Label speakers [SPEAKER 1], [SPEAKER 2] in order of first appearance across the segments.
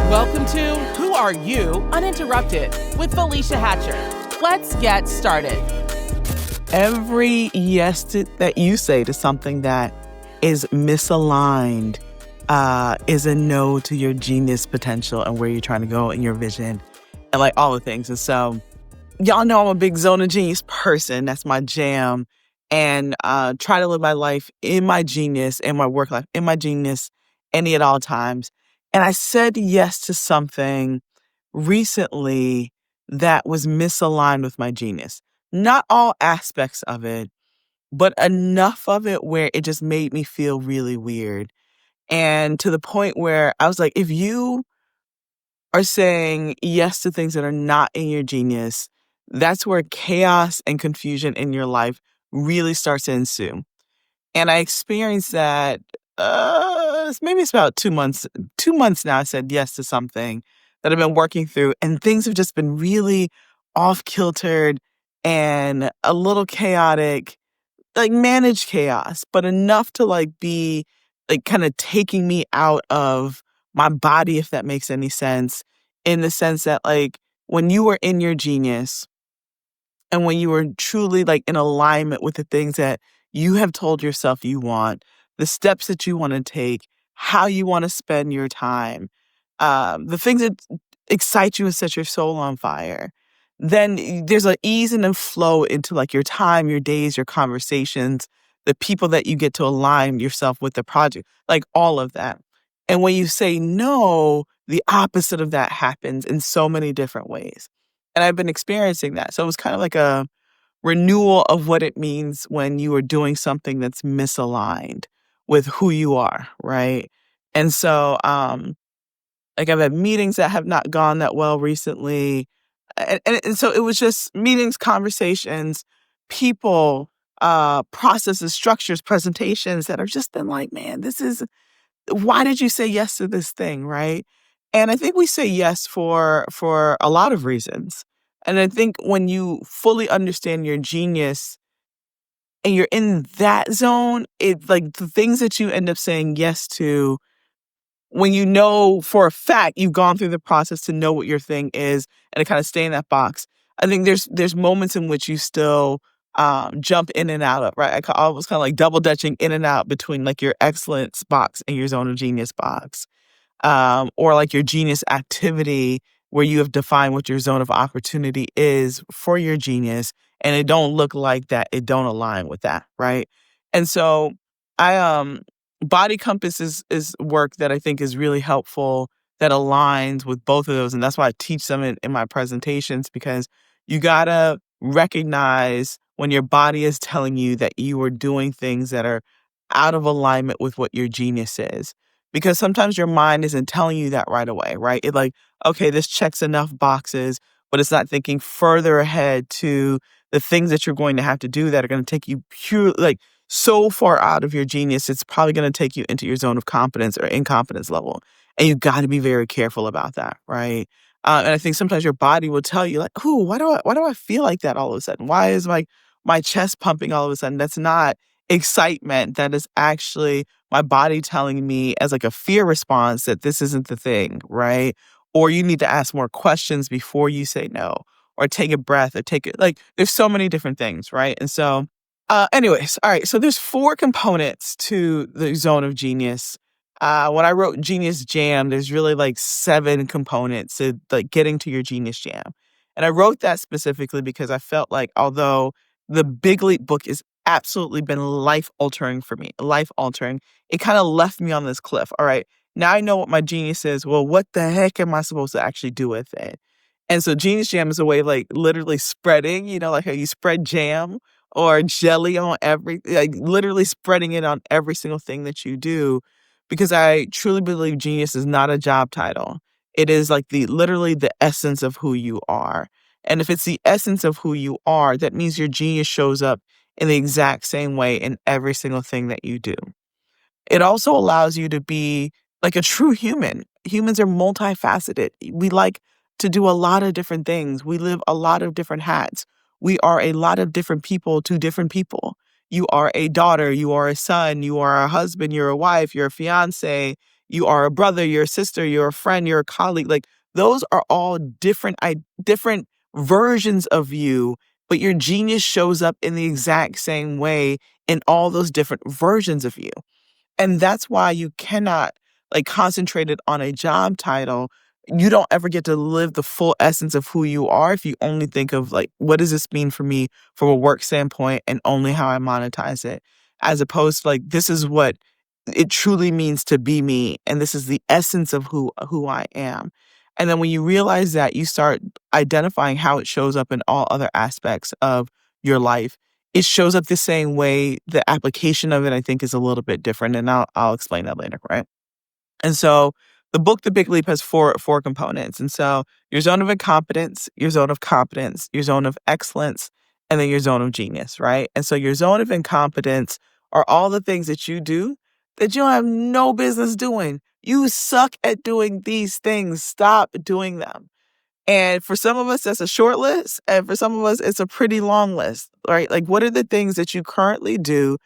[SPEAKER 1] Welcome to Who Are You? Uninterrupted with Felecia Hatcher. Let's get started.
[SPEAKER 2] Every yes that you say to something that is misaligned is a no to your genius potential and where you're trying to go in your vision and like all the things. And so y'all know I'm a big zone of genius person. That's my jam. And try to live my life in my genius and my work life in my genius any at all times. And I said yes to something recently that was misaligned with my genius. Not all aspects of it, but enough of it where it just made me feel really weird. And to the point where I was like, if you are saying yes to things that are not in your genius, that's where chaos and confusion in your life really starts to ensue. And I experienced that, maybe it's about 2 months. 2 months now, I said yes to something that I've been working through, and things have just been really off-kiltered and a little chaotic, like managed chaos, but enough to like be like kind of taking me out of my body, if that makes any sense, in the sense that like when you were in your genius and when you were truly like in alignment with the things that you have told yourself you want, the steps that you want to take, how you want to spend your time, the things that excite you and set your soul on fire, then there's an ease and a flow into like your time, your days, your conversations, the people that you get to align yourself with the project, like all of that. And when you say no, the opposite of that happens in so many different ways. And I've been experiencing that. So it was kind of like a renewal of what it means when you are doing something that's misaligned with who you are, right? And so, like I've had meetings that have not gone that well recently. And so it was just meetings, conversations, people, processes, structures, presentations that have just been like, man, why did you say yes to this thing, right? And I think we say yes for a lot of reasons. And I think when you fully understand your genius and you're in that zone, it's like the things that you end up saying yes to, when you know for a fact you've gone through the process to know what your thing is and to kind of stay in that box. I think there's moments in which you still jump in and out of, right? I was kind of like double dutching in and out between like your excellence box and your zone of genius box, or like your genius activity where you have defined what your zone of opportunity is for your genius, and it don't look like that, it don't align with that, right? And so I body compass is work that I think is really helpful that aligns with both of those. And that's why I teach them in my presentations, because you gotta recognize when your body is telling you that you are doing things that are out of alignment with what your genius is. Because sometimes your mind isn't telling you that right away, right? It like, okay, this checks enough boxes, but it's not thinking further ahead to the things that you're going to have to do that are going to take you pure, like so far out of your genius, it's probably going to take you into your zone of competence or incompetence level. And you got to be very careful about that, right? And I think sometimes your body will tell you like, "Ooh, why do I feel like that all of a sudden? Why is my chest pumping all of a sudden?" That's not excitement. That is actually my body telling me as like a fear response that this isn't the thing, right? Or you need to ask more questions before you say no, or take a breath, or take it. Like there's so many different things, right? And so anyways, all right. So there's 4 components to the zone of genius. When I wrote Genius Jam, there's really like 7 components to like getting to your Genius Jam. And I wrote that specifically because I felt like although the Big Leap book has absolutely been life altering for me, life altering, it kind of left me on this cliff. All right. Now I know what my genius is. Well, what the heck am I supposed to actually do with it? And so Genius Jam is a way of like literally spreading, like how you spread jam or jelly on like literally spreading it on every single thing that you do, because I truly believe genius is not a job title. It is like literally the essence of who you are. And if it's the essence of who you are, that means your genius shows up in the exact same way in every single thing that you do. It also allows you to be like a true human. Humans are multifaceted. We like to do a lot of different things. We live a lot of different hats. We are a lot of different people to different people. You are a daughter, you are a son, you are a husband, you're a wife, you're a fiance, you are a brother, you're a sister, you're a friend, you're a colleague. Like those are all different versions of you, but your genius shows up in the exact same way in all those different versions of you. And that's why you cannot like concentrate it on a job title. You don't ever get to live the full essence of who you are if you only think of like, what does this mean for me from a work standpoint and only how I monetize it, as opposed to like, this is what it truly means to be me. And this is the essence of who I am. And then when you realize that, you start identifying how it shows up in all other aspects of your life. It shows up the same way. The application of it, I think, is a little bit different, and I'll explain that later, right? And so the book, The Big Leap, has four components. And so your zone of incompetence, your zone of competence, your zone of excellence, and then your zone of genius, right? And so your zone of incompetence are all the things that you do that you have no business doing. You suck at doing these things. Stop doing them. And for some of us, that's a short list. And for some of us, it's a pretty long list, right? Like, what are the things that you currently do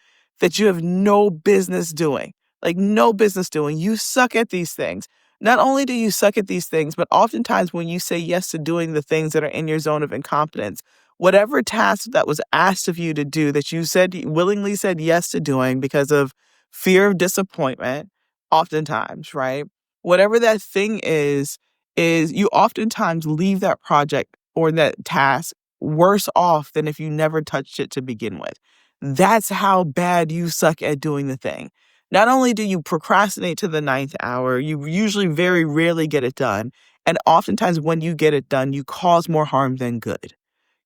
[SPEAKER 2] that you have no business doing? Like, no business doing. You suck at these things. Not only do you suck at these things, but oftentimes when you say yes to doing the things that are in your zone of incompetence, whatever task that was asked of you to do that you willingly said yes to doing because of fear of disappointment, oftentimes, right? Whatever that thing is you oftentimes leave that project or that task worse off than if you never touched it to begin with. That's how bad you suck at doing the thing. Not only do you procrastinate to the ninth hour, you usually very rarely get it done. And oftentimes when you get it done, you cause more harm than good.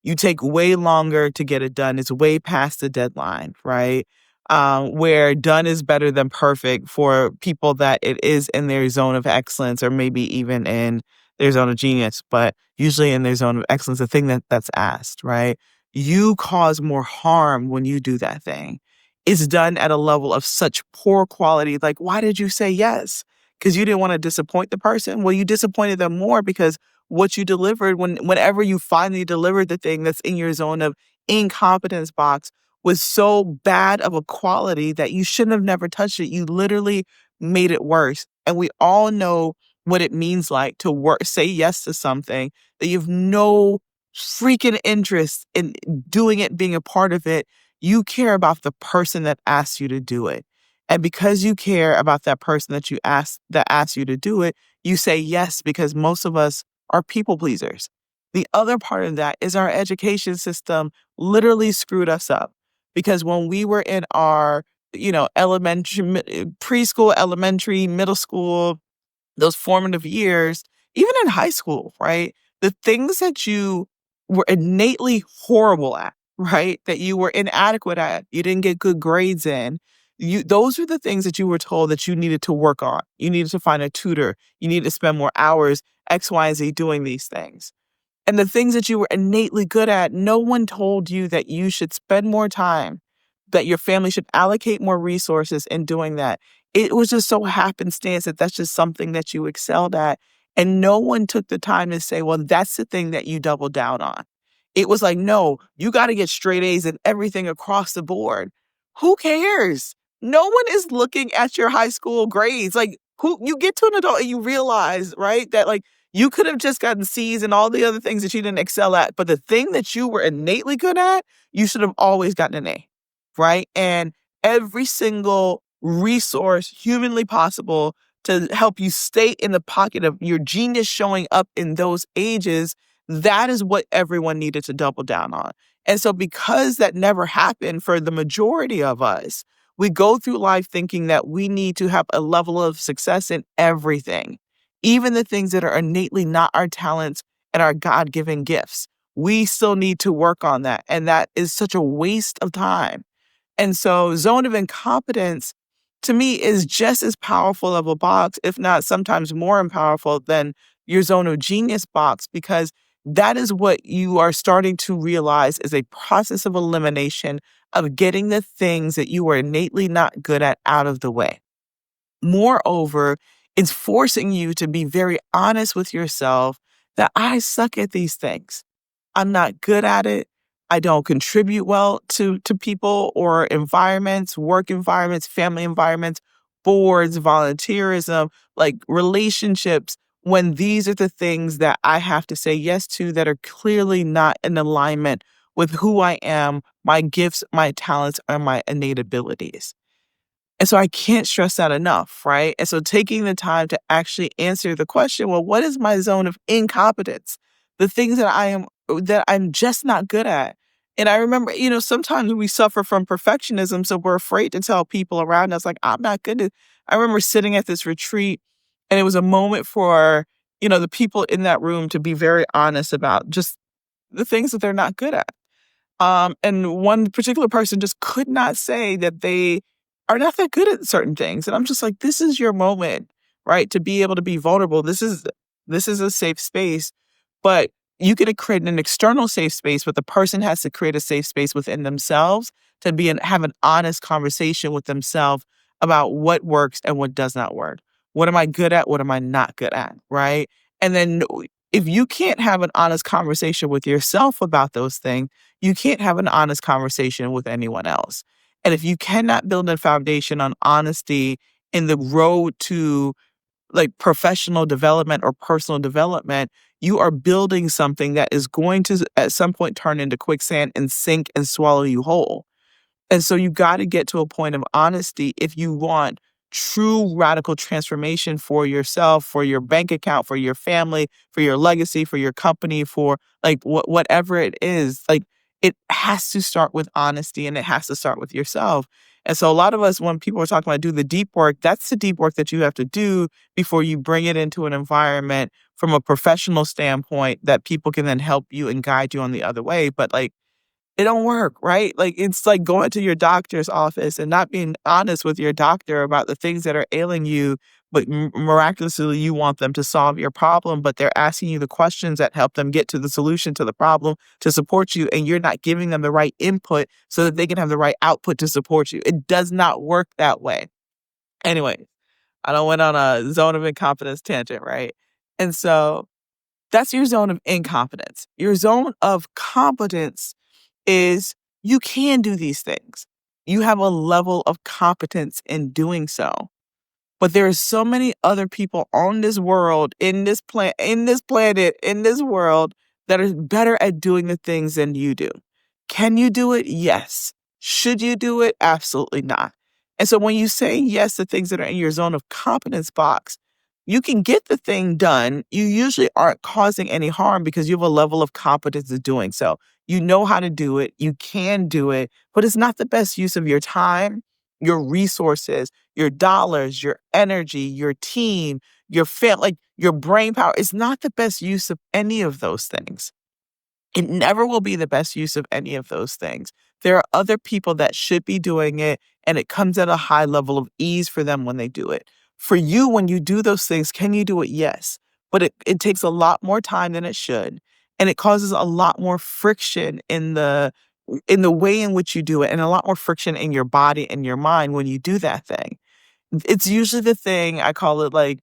[SPEAKER 2] You take way longer to get it done. It's way past the deadline, right? Where done is better than perfect for people that it is in their zone of excellence or maybe even in their zone of genius, but usually in their zone of excellence, the thing that's asked, right? You cause more harm when you do that thing. It's done at a level of such poor quality. Like, why did you say yes? Because you didn't want to disappoint the person? Well, you disappointed them more because what you delivered whenever you finally delivered the thing that's in your zone of incompetence box was so bad of a quality that you shouldn't have never touched it. You literally made it worse. And we all know what it means like to say yes to something that you have no freaking interest in doing it, being a part of it. You care about the person that asked you to do it. And because you care about that person that asked you to do it, you say yes because most of us are people pleasers. The other part of that is our education system literally screwed us up because when we were in our, preschool, elementary, middle school, those formative years, even in high school, right? The things that you were innately horrible at, right? That you were inadequate at, you didn't get good grades in. Those are the things that you were told that you needed to work on. You needed to find a tutor. You needed to spend more hours, X, Y, and Z doing these things. And the things that you were innately good at, no one told you that you should spend more time, that your family should allocate more resources in doing that. It was just so happenstance that that's just something that you excelled at. And no one took the time to say, well, that's the thing that you double down on. It was like, no, you got to get straight A's in everything across the board. Who cares? No one is looking at your high school grades. Like, you get to an adult and you realize, right, that like you could have just gotten C's and all the other things that you didn't excel at. But the thing that you were innately good at, you should have always gotten an A, right? And every single resource humanly possible to help you stay in the pocket of your genius showing up in those ages, that is what everyone needed to double down on. And so because that never happened for the majority of us, we go through life thinking that we need to have a level of success in everything, even the things that are innately not our talents and our God-given gifts. We still need to work on that. And that is such a waste of time. And so zone of incompetence, to me, is just as powerful of a box, if not sometimes more powerful than your zone of genius box, because that is what you are starting to realize is a process of elimination of getting the things that you are innately not good at out of the way. Moreover, it's forcing you to be very honest with yourself that I suck at these things. I'm not good at it. I don't contribute well to people or environments, work environments, family environments. boards, volunteerism, like relationships, when these are the things that I have to say yes to that are clearly not in alignment with who I am, my gifts, my talents, or my innate abilities. And so I can't stress that enough, right? And so taking the time to actually answer the question, well, what is my zone of incompetence? The things that I'm just not good at. And I remember, sometimes we suffer from perfectionism, so we're afraid to tell people around us, like, I'm not good at. I remember sitting at this retreat, and it was a moment for, the people in that room to be very honest about just the things that they're not good at. And one particular person just could not say that they are not that good at certain things. And I'm just like, this is your moment, right? To be able to be vulnerable. This is a safe space, but you can create an external safe space, but the person has to create a safe space within themselves to have an honest conversation with themselves about what works and what does not work. What am I good at? What am I not good at? Right. And then if you can't have an honest conversation with yourself about those things, you can't have an honest conversation with anyone else. And if you cannot build a foundation on honesty in the road to like professional development or personal development, you are building something that is going to at some point turn into quicksand and sink and swallow you whole. And so you got to get to a point of honesty if you want true radical transformation for yourself, for your bank account, for your family, for your legacy, for your company, for like whatever it is. Like it has to start with honesty and it has to start with yourself. And so a lot of us, when people are talking about do the deep work, that's the deep work that you have to do before you bring it into an environment from a professional standpoint that people can then help you and guide you on the other way. But like, it don't work, right? Like, it's like going to your doctor's office and not being honest with your doctor about the things that are ailing you, but miraculously you want them to solve your problem, but they're asking you the questions that help them get to the solution to the problem to support you, and you're not giving them the right input so that they can have the right output to support you. It does not work that way. Anyway, I don't went on a zone of incompetence tangent, right? And so that's your zone of incompetence. Your zone of competence is you can do these things. You have a level of competence in doing so. But there are so many other people on this world, in this planet, in this world that are better at doing the things than you do. Can you do it? Yes. Should you do it? Absolutely not. And so when you say yes to things that are in your zone of competence box, you can get the thing done. You usually aren't causing any harm because you have a level of competence in doing so. You know how to do it. You can do it, but it's not the best use of your time, your resources, your dollars, your energy, your team, your like your brain power. It's not the best use of any of those things. It never will be the best use of any of those things. There are other people that should be doing it, and it comes at a high level of ease for them when they do it. For you, when you do those things, can you do it? Yes. But it takes a lot more time than it should. And it causes a lot more friction in the way in which you do it, and a lot more friction in your body and your mind when you do that thing. It's usually the thing, I call it like,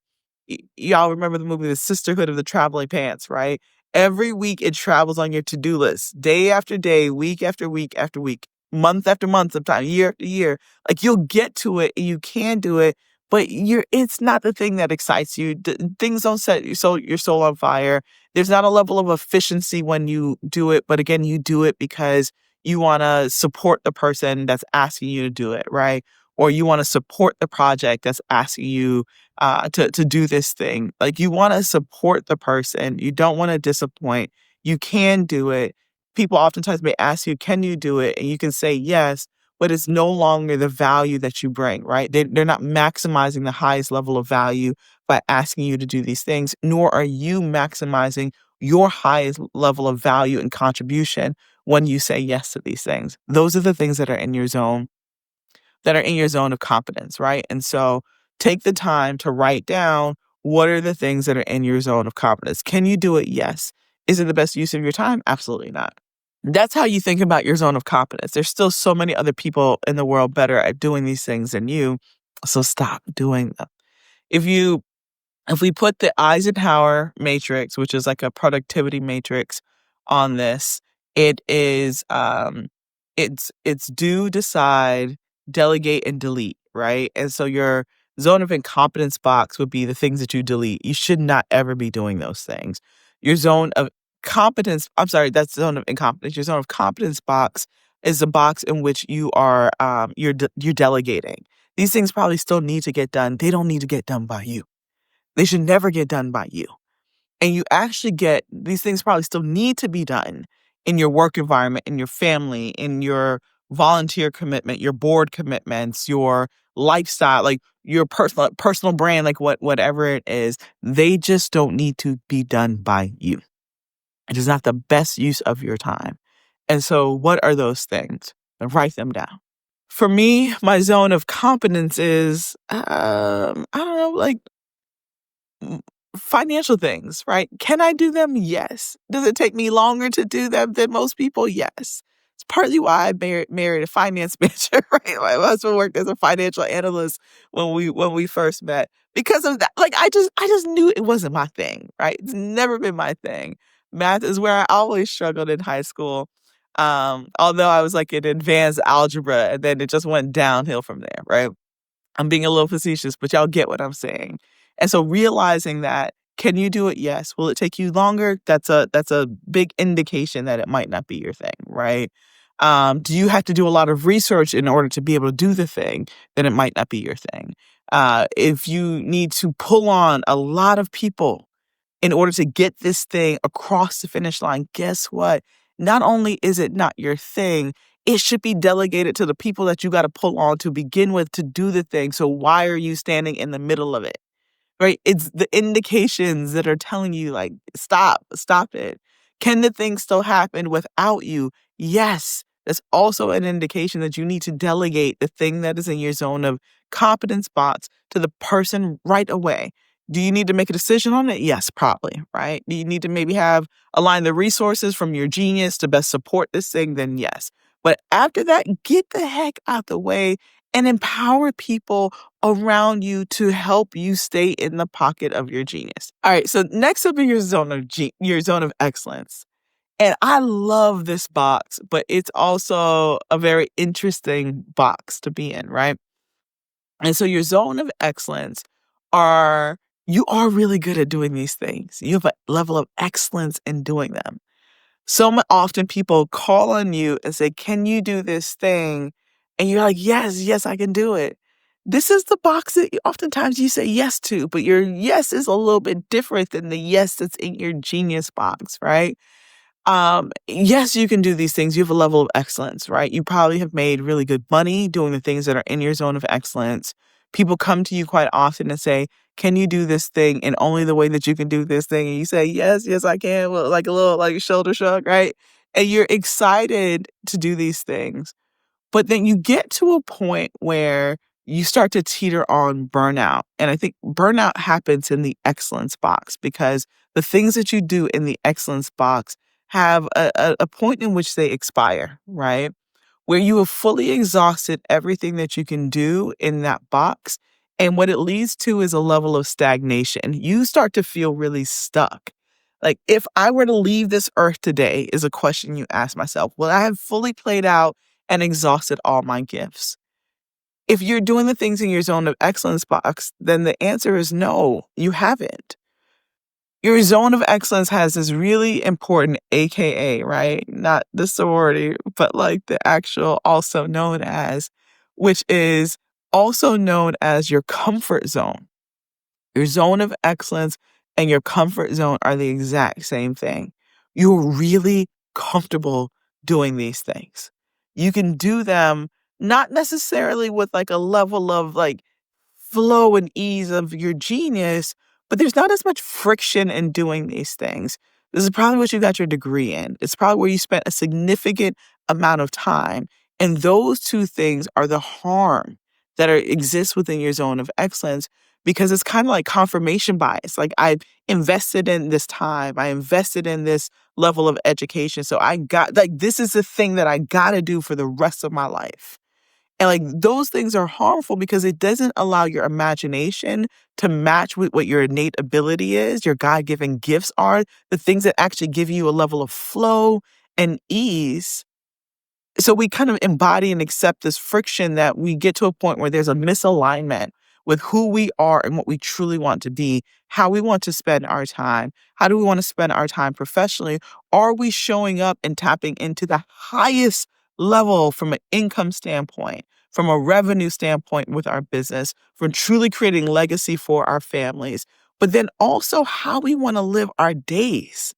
[SPEAKER 2] y'all remember the movie The Sisterhood of the Traveling Pants, right? Every week it travels on your to-do list, day after day, week after week after week, month after month, sometimes year after year. Like you'll get to it and you can do it, but it's not the thing that excites you. Things don't set your soul on fire. There's not a level of efficiency when you do it, but again, you do it because you want to support the person that's asking you to do it, right? Or you want to support the project that's asking you to do this thing. Like you want to support the person. You don't want to disappoint. You can do it. People oftentimes may ask you, can you do it? And you can say yes, but it's no longer the value that you bring, right? They're not maximizing the highest level of value by asking you to do these things, nor are you maximizing your highest level of value and contribution when you say yes to these things. Those are the things that are in your zone of competence, right? And so take the time to write down what are the things that are in your zone of competence. Can you do it? Yes. Is it the best use of your time? Absolutely not. That's how you think about your zone of competence. There's still so many other people in the world better at doing these things than you. So stop doing them. If we put the Eisenhower matrix, which is like a productivity matrix on this, it is it's do, decide, delegate, and delete, right? And so Zone of incompetence box would be the things that you delete. You should not ever be doing those things. Your zone of competence, I'm sorry, that's zone of incompetence. Your zone of competence box is the box in which you are you're delegating. These things probably still need to get done. They don't need to get done by you. They should never get done by you. And you actually get these things probably still need to be done in your work environment, in your family, in your volunteer commitment, your board commitments, your lifestyle, like your personal brand, like whatever it is. They just don't need to be done by you. It is not the best use of your time. And so what are those things? And write them down. For me, my zone of competence is I don't know, like financial things, right? Can I do them? Yes. Does it take me longer to do them than most people? Yes. It's partly why I married a finance manager, right? My husband worked as a financial analyst when we first met. Because of that, like I just knew it wasn't my thing, right? It's never been my thing. Math is where I always struggled in high school. Although I was like in advanced algebra, and then it just went downhill from there, right? I'm being a little facetious, but y'all get what I'm saying. And so realizing that, can you do it? Yes. Will it take you longer? That's a big indication that it might not be your thing, right? Do you have to do a lot of research in order to be able to do the thing? Then it might not be your thing. If you need to pull on a lot of people in order to get this thing across the finish line, guess what? Not only is it not your thing, it should be delegated to the people that you got to pull on to begin with to do the thing. So why are you standing in the middle of it? Right? It's the indications that are telling you, like, stop it. Can the thing still happen without you? Yes. That's also an indication that you need to delegate the thing that is in your zone of competence box to the person right away. Do you need to make a decision on it? Yes, probably, right? Do you need to maybe align the resources from your genius to best support this thing? Then yes. But after that, get the heck out the way and empower people around you to help you stay in the pocket of your genius. All right, so next up in your zone of excellence. And I love this box, but it's also a very interesting box to be in, right? And so your zone of excellence you are really good at doing these things. You have a level of excellence in doing them. Often people call on you and say, can you do this thing? And you're like, yes, I can do it. This is the box that oftentimes you say yes to, but your yes is a little bit different than the yes that's in your genius box, right? Yes, you can do these things. You have a level of excellence, right? You probably have made really good money doing the things that are in your zone of excellence. People come to you quite often and say, can you do this thing in only the way that you can do this thing? And you say, yes, I can. Well, like a little like a shoulder shrug, right? And you're excited to do these things. But then you get to a point where you start to teeter on burnout. And I think burnout happens in the excellence box because the things that you do in the excellence box have a point in which they expire, right? Where you have fully exhausted everything that you can do in that box. And what it leads to is a level of stagnation. You start to feel really stuck. Like, if I were to leave this earth today, is a question you ask myself. Well, I have fully played out and exhausted all my gifts. If you're doing the things in your zone of excellence box, then the answer is no, you haven't. Your zone of excellence has this really important AKA, right? Not the sorority, but like the actual also known as, which is also known as your comfort zone. Your zone of excellence and your comfort zone are the exact same thing. You're really comfortable doing these things. You can do them not necessarily with like a level of like flow and ease of your genius, but there's not as much friction in doing these things. This is probably what you got your degree in. It's probably where you spent a significant amount of time. And those two things are the harm that exists within your zone of excellence because it's kind of like confirmation bias. Like, I invested in this time, I invested in this level of education. So this is the thing that I got to do for the rest of my life. And like those things are harmful because it doesn't allow your imagination to match with what your innate ability is, your God-given gifts are, the things that actually give you a level of flow and ease. So we kind of embody and accept this friction that we get to a point where there's a misalignment, with who we are and what we truly want to be, how we want to spend our time. How do we want to spend our time professionally? Are we showing up and tapping into the highest level from an income standpoint, from a revenue standpoint with our business, from truly creating legacy for our families, but then also how we want to live our days?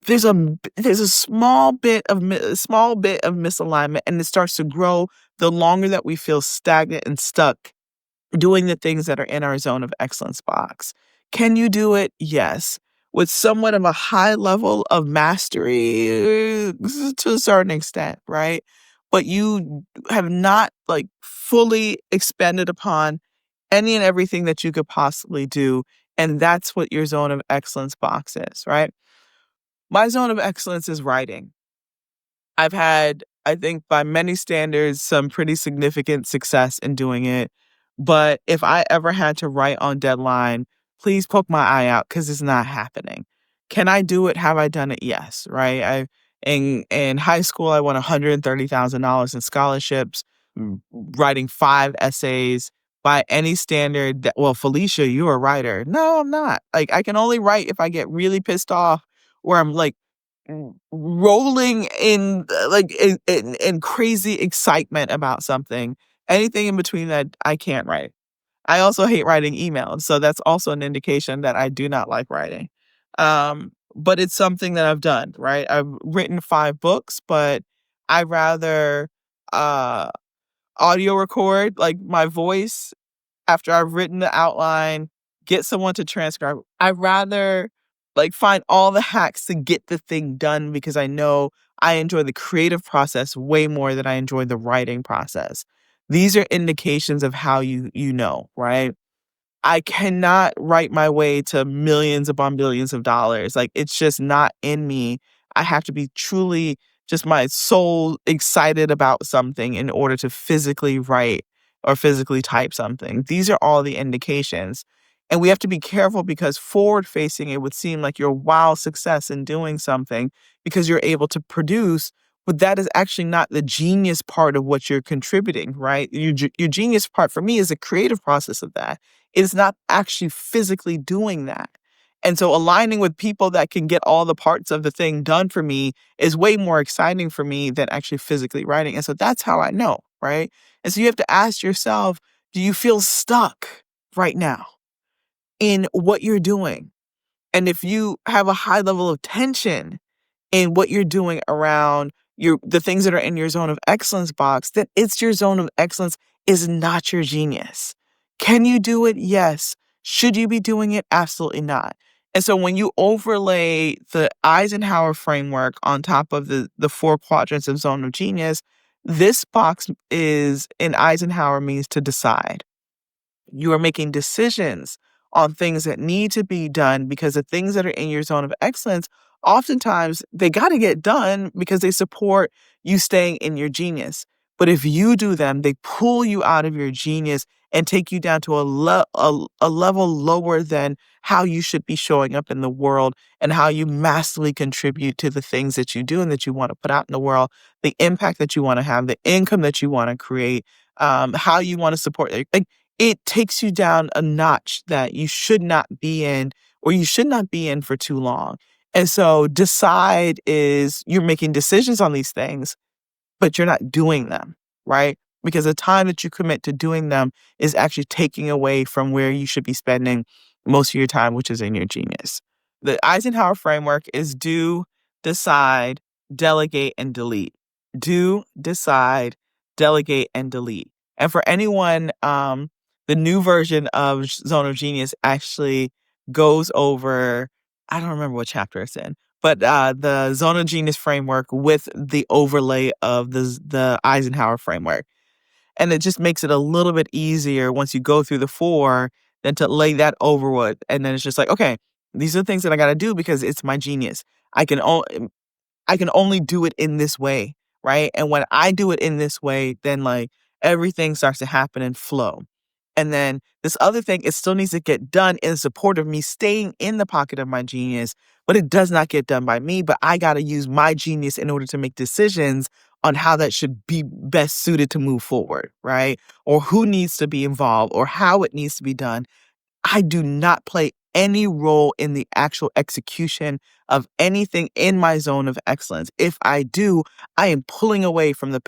[SPEAKER 2] There's a small bit of misalignment, and it starts to grow the longer that we feel stagnant and stuck doing the things that are in our zone of excellence box. Can you do it? Yes. With somewhat of a high level of mastery to a certain extent, right? But you have not like fully expanded upon any and everything that you could possibly do. And that's what your zone of excellence box is, right? My zone of excellence is writing. I've had, I think, by many standards, some pretty significant success in doing it. But if I ever had to write on deadline, please poke my eye out because it's not happening. Can I do it? Have I done it? Yes, right? In high school, I won $130,000 in scholarships, writing 5 essays. By any standard, well, Felecia, you're a writer. No, I'm not. Like, I can only write if I get really pissed off, where I'm like rolling in in crazy excitement about something. Anything in between that, I can't write. I also hate writing emails, so that's also an indication that I do not like writing. But it's something that I've done, right? I've written 5 books, but I rather uh audio record like my voice after I've written the outline, get someone to transcribe. I'd rather like find all the hacks to get the thing done because I know I enjoy the creative process way more than I enjoy the writing process. These are indications of how you know, right? I cannot write my way to millions upon billions of dollars. Like, it's just not in me. I have to be truly just my soul excited about something in order to physically write or physically type something. These are all the indications. And we have to be careful because forward facing, it would seem like your wow success in doing something because you're able to produce, but that is actually not the genius part of what you're contributing, right? Your genius part for me is the creative process of that. It's not actually physically doing that. And so aligning with people that can get all the parts of the thing done for me is way more exciting for me than actually physically writing. And so that's how I know, right? And so you have to ask yourself, do you feel stuck right now in what you're doing? And if you have a high level of tension in what you're doing around the things that are in your zone of excellence box, then it's your zone of excellence, is not your genius. Can you do it? Yes. Should you be doing it? Absolutely not. And so when you overlay the Eisenhower framework on top of the 4 quadrants of zone of genius, this box is in Eisenhower means to decide. You are making decisions on things that need to be done because the things that are in your zone of excellence, oftentimes they got to get done because they support you staying in your genius. But if you do them, they pull you out of your genius and take you down to a level lower than how you should be showing up in the world and how you massively contribute to the things that you do and that you want to put out in the world, the impact that you want to have, the income that you want to create, how you want to support. Like, it takes you down a notch that you should not be in, or you should not be in for too long. And so decide is you're making decisions on these things, but you're not doing them, right? Because the time that you commit to doing them is actually taking away from where you should be spending most of your time, which is in your genius. The Eisenhower framework is do, decide, delegate, and delete. Do, decide, delegate, and delete. And for anyone, the new version of Zone of Genius actually goes over, I don't remember what chapter it's in, but the Zone of Genius framework with the overlay of the Eisenhower framework. And it just makes it a little bit easier once you go through the 4 than to lay that overwood. And then it's just like, okay, these are the things that I got to do because it's my genius. I can only do it in this way, right? And when I do it in this way, then like everything starts to happen and flow. And then this other thing, it still needs to get done in support of me staying in the pocket of my genius, but it does not get done by me. But I got to use my genius in order to make decisions on how that should be best suited to move forward, right? Or who needs to be involved or how it needs to be done. I do not play any role in the actual execution of anything in my zone of excellence. If I do, I am pulling away from the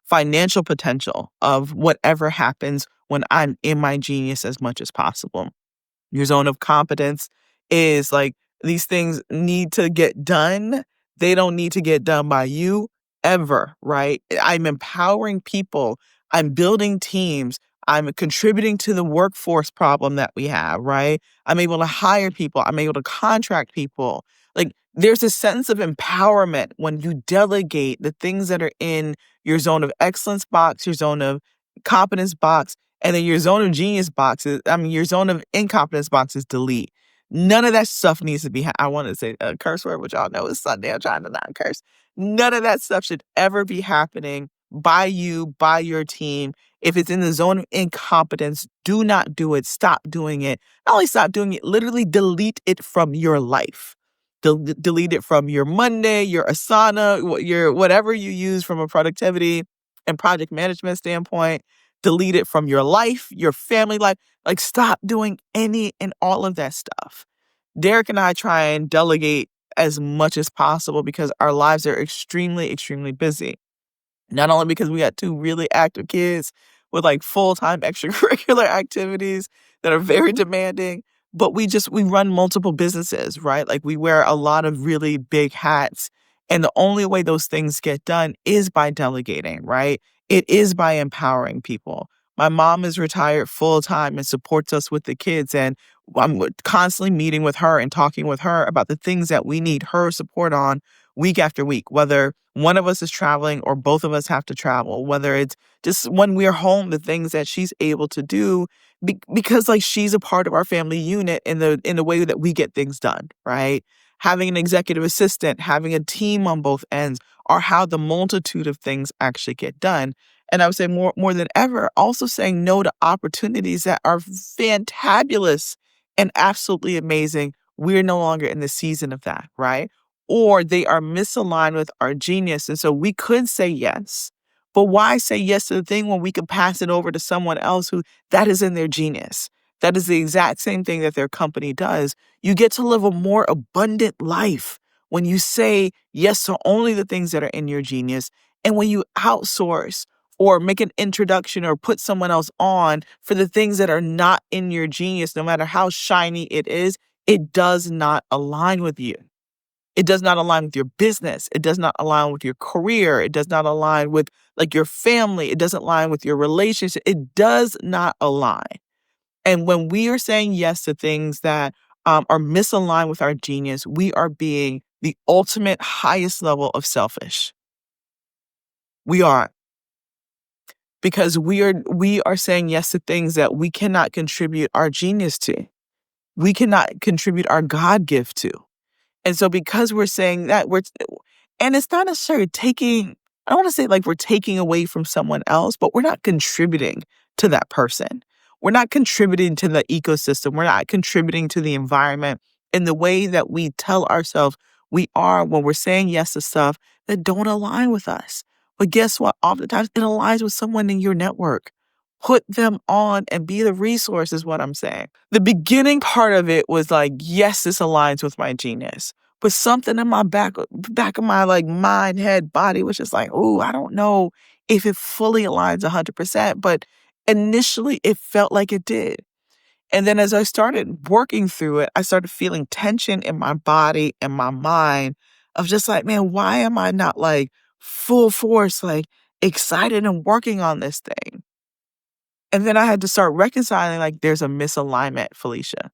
[SPEAKER 2] financial potential of whatever happens when I'm in my genius as much as possible. Your zone of competence is like these things need to get done. They don't need to get done by you ever, right? I'm empowering people. I'm building teams. I'm contributing to the workforce problem that we have, right? I'm able to hire people. I'm able to contract people. Like there's a sense of empowerment when you delegate the things that are in your zone of excellence box, your zone of competence box, and then your zone of genius boxes, your zone of incompetence boxes, delete. None of that stuff needs to be, I want to say a curse word, which y'all know is Sunday. I'm trying to not curse. None of that stuff should ever be happening by you, by your team. If it's in the zone of incompetence, do not do it. Stop doing it. Not only stop doing it, literally delete it from your life. Delete it from your Monday, your Asana, your whatever you use from a productivity and project management standpoint. Delete it from your life, your family life. Like, stop doing any and all of that stuff. Derek and I try and delegate as much as possible because our lives are extremely, extremely busy. Not only because we got two really active kids with like full-time extracurricular activities that are very demanding, but we run multiple businesses, right? Like we wear a lot of really big hats. And the only way those things get done is by delegating, right? It is by empowering people. My mom is retired full-time and supports us with the kids. And I'm constantly meeting with her and talking with her about the things that we need her support on week after week, whether one of us is traveling or both of us have to travel, whether it's just when we're home, the things that she's able to do because like she's a part of our family unit in the way that we get things done, right? Having an executive assistant, having a team on both ends are how the multitude of things actually get done. And I would say more than ever, also saying no to opportunities that are fantabulous and absolutely amazing. We're no longer in the season of that, right? Or they are misaligned with our genius. And so we could say yes, but why say yes to the thing when we could pass it over to someone else who that is in their genius? That is the exact same thing that their company does. You get to live a more abundant life when you say yes to only the things that are in your genius. And when you outsource or make an introduction or put someone else on for the things that are not in your genius, no matter how shiny it is, it does not align with you. It does not align with your business. It does not align with your career. It does not align with like your family. It doesn't align with your relationship. It does not align. And when we are saying yes to things that are misaligned with our genius, we are being the ultimate highest level of selfish. We are. Because we are saying yes to things that we cannot contribute our genius to. We cannot contribute our God gift to. And so because we're saying that, and it's not necessarily I don't want to say like we're taking away from someone else, but we're not contributing to that person. We're not contributing to the ecosystem. We're not contributing to the environment in the way that we tell ourselves we are when we're saying yes to stuff that don't align with us. But guess what? Oftentimes it aligns with someone in your network. Put them on and be the resource is what I'm saying. The beginning part of it was like, yes, this aligns with my genius. But something in my back of my like mind, head, body was just like, oh, I don't know if it fully aligns 100%. But initially it felt like it did. And then as I started working through it, I started feeling tension in my body and my mind of just like, man, why am I not like full force, like excited and working on this thing? And then I had to start reconciling, like, there's a misalignment, Felecia.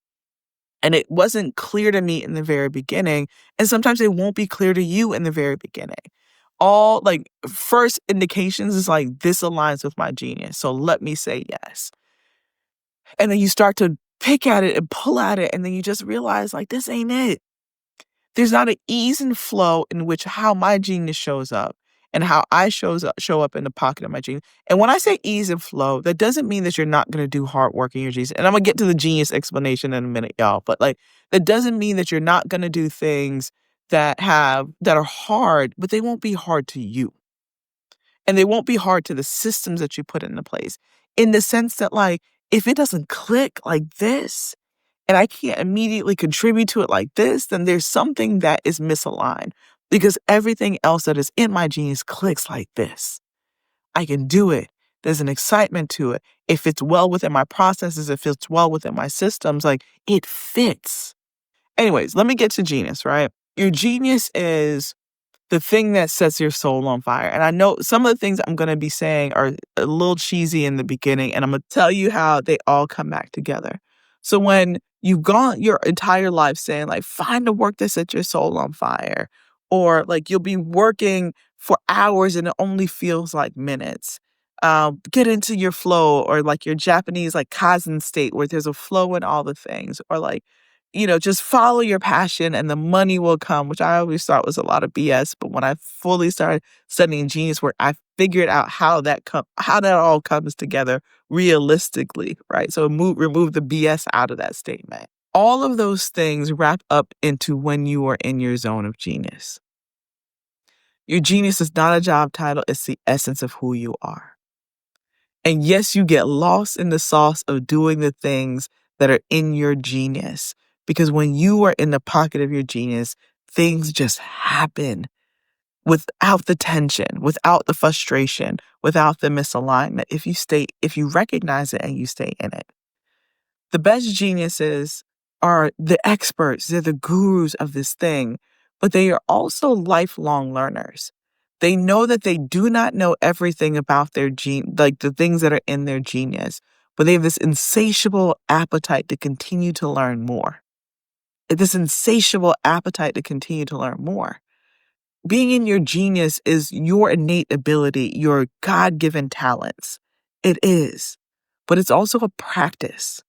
[SPEAKER 2] And it wasn't clear to me in the very beginning. And sometimes it won't be clear to you in the very beginning. All like first indications is like, this aligns with my genius. So let me say yes. And then you start to pick at it and pull at it. And then you just realize like, this ain't it. There's not an ease and flow in which how my genius shows up and how I show up in the pocket of my genius. And when I say ease and flow, that doesn't mean that you're not going to do hard work in your genius. And I'm going to get to the genius explanation in a minute, y'all. But like, that doesn't mean that you're not going to do things that are hard, but they won't be hard to you. And they won't be hard to the systems that you put into place, in the sense that, like, if it doesn't click like this and I can't immediately contribute to it like this, then there's something that is misaligned, because everything else that is in my genius clicks like this. I can do it. There's an excitement to it. It fits well within my processes. It fits well within my systems. Like, it fits. Anyways, let me get to genius, right? Your genius is the thing that sets your soul on fire. And I know some of the things I'm going to be saying are a little cheesy in the beginning, and I'm going to tell you how they all come back together. So when you've gone your entire life saying, like, find the work that sets your soul on fire, or like you'll be working for hours and it only feels like minutes. Get into your flow, or like your Japanese, like, Kaizen state, where there's a flow in all the things, or like, just follow your passion and the money will come, which I always thought was a lot of BS. But when I fully started studying genius work, I figured out how that all comes together realistically, right? So remove the BS out of that statement. All of those things wrap up into when you are in your zone of genius. Your genius is not a job title, it's the essence of who you are. And yes, you get lost in the sauce of doing the things that are in your genius. Because when you are in the pocket of your genius, things just happen without the tension, without the frustration, without the misalignment. If you recognize it and you stay in it. The best geniuses are the experts. They're the gurus of this thing, but they are also lifelong learners. They know that they do not know everything about their like the things that are in their genius, but they have this insatiable appetite to continue to learn more. This insatiable appetite to continue to learn more. Being in your genius is your innate ability, your God-given talents. It is, but it's also a practice.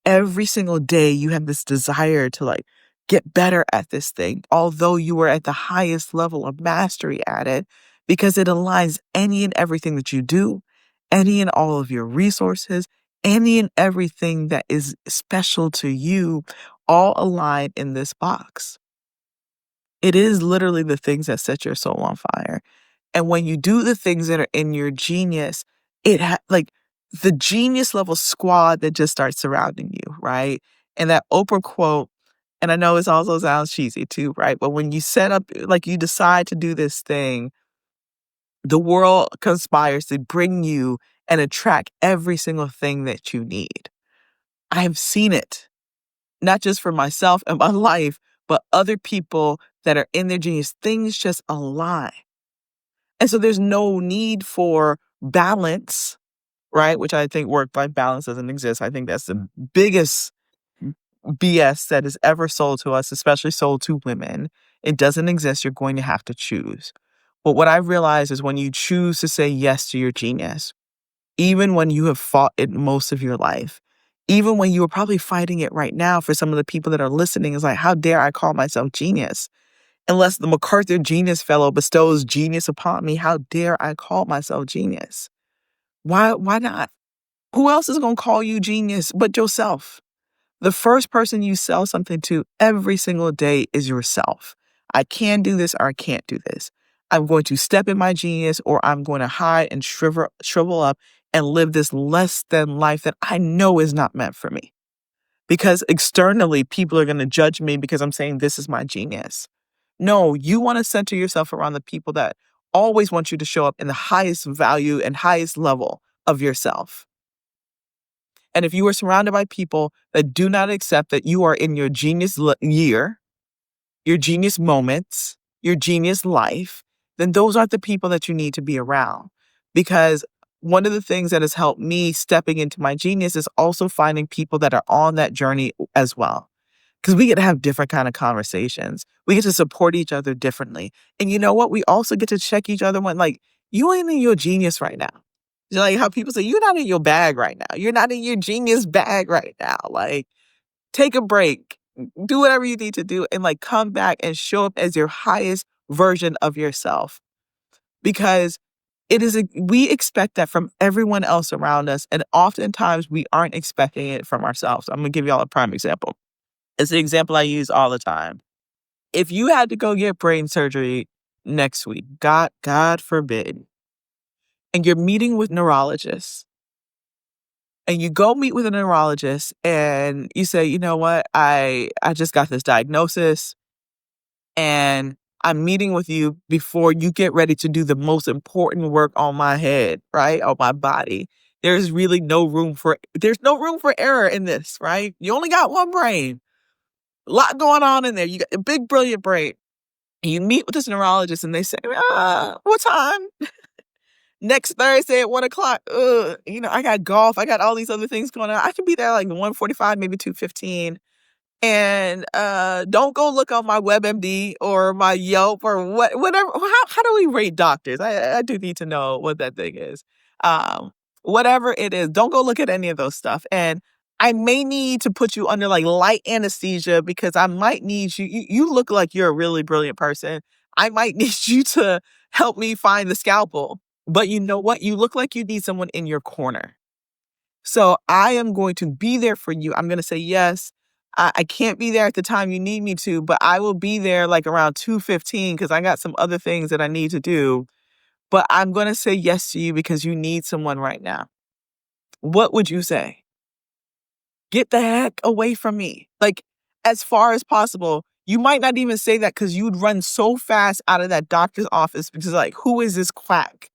[SPEAKER 2] Every single day you have this desire to, like, get better at this thing, although you are at the highest level of mastery at it, because it aligns any and everything that you do, any and all of your resources, any and everything that is special to you, all aligned in this box. It is literally the things that set your soul on fire. And when you do the things that are in your genius, like the genius level squad that just starts surrounding you, right? And that Oprah quote, and I know it also sounds cheesy too, right? But when you set up, like, you decide to do this thing, the world conspires to bring you and attract every single thing that you need. I have seen it, not just for myself and my life, but other people that are in their genius. Things just align. And so there's no need for balance, right? Which I think work-life balance doesn't exist. I think that's the biggest BS that is ever sold to us, especially sold to women. It doesn't exist. You're going to have to choose. But what I realized is when you choose to say yes to your genius, even when you have fought it most of your life, even when you are probably fighting it right now, for some of the people that are listening, is like, how dare I call myself genius? Unless the MacArthur Genius Fellow bestows genius upon me, how dare I call myself genius? Why not? Who else is going to call you genius but yourself? The first person you sell something to every single day is yourself. I can do this or I can't do this. I'm going to step in my genius, or I'm going to hide and shrivel up and live this less than life that I know is not meant for me. Because externally, people are going to judge me because I'm saying this is my genius. No, you want to center yourself around the people that always want you to show up in the highest value and highest level of yourself. And if you are surrounded by people that do not accept that you are in your genius year, your genius moments, your genius life, then those aren't the people that you need to be around. Because one of the things that has helped me stepping into my genius is also finding people that are on that journey as well. Because we get to have different kind of conversations. We get to support each other differently. And you know what? We also get to check each other when, like, you ain't in your genius right now. Like how people say, you're not in your bag right now. You're not in your genius bag right now. Like, take a break. Do whatever you need to do and, like, come back and show up as your highest version of yourself. Because we expect that from everyone else around us. And oftentimes we aren't expecting it from ourselves. I'm going to give y'all a prime example. It's the example I use all the time. If you had to go get brain surgery next week, God forbid, and you're meeting with neurologists, and you go meet with a neurologist and you say, you know what, I just got this diagnosis and I'm meeting with you before you get ready to do the most important work on my head, right? On my body. There's no room for error in this, right? You only got one brain. A lot going on in there. You got a big, brilliant brain. And you meet with this neurologist and they say, what time? Next Thursday at 1:00. I got golf. I got all these other things going on. I can be there like 1:45, maybe 2:15. And don't go look on my WebMD or my Yelp or whatever. How do we rate doctors? I do need to know what that thing is. Whatever it is, don't go look at any of those stuff. And I may need to put you under like light anesthesia because I might need you. You look like you're a really brilliant person. I might need you to help me find the scalpel. But you know what? You look like you need someone in your corner. So I am going to be there for you. I'm going to say, yes, I can't be there at the time you need me to, but I will be there like around 2:15 because I got some other things that I need to do. But I'm going to say yes to you because you need someone right now. What would you say? Get the heck away from me. Like, as far as possible. You might not even say that because you'd run so fast out of that doctor's office because, like, who is this quack?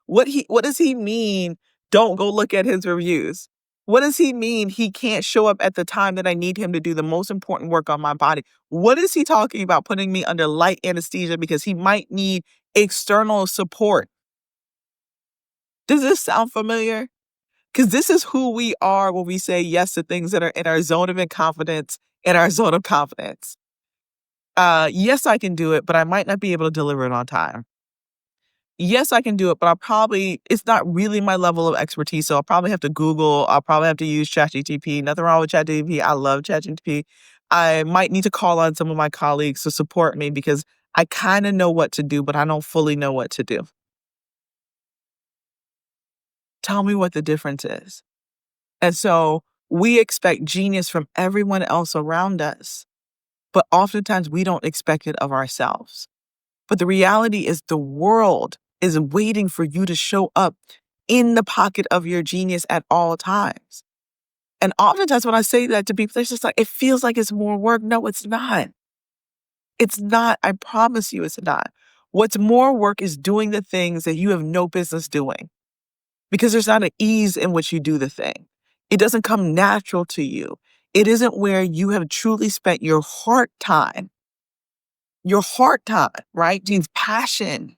[SPEAKER 2] What does he mean? Don't go look at his reviews. What does he mean he can't show up at the time that I need him to do the most important work on my body? What is he talking about putting me under light anesthesia because he might need external support? Does this sound familiar? Because this is who we are when we say yes to things that are in our zone of incompetence, in our zone of confidence. Yes, I can do it, but I might not be able to deliver it on time. Yes, I can do it, but it's not really my level of expertise. So I'll probably have to Google. I'll probably have to use ChatGPT. Nothing wrong with ChatGPT. I love ChatGPT. I might need to call on some of my colleagues to support me because I kind of know what to do, but I don't fully know what to do. Tell me what the difference is. And so we expect genius from everyone else around us, but oftentimes we don't expect it of ourselves. But the reality is the world is waiting for you to show up in the pocket of your genius at all times. And oftentimes when I say that to people, they're just like, it feels like it's more work. No, it's not. It's not. I promise you it's not. What's more work is doing the things that you have no business doing because there's not an ease in which you do the thing. It doesn't come natural to you. It isn't where you have truly spent your heart time. Your heart time, right? Means passion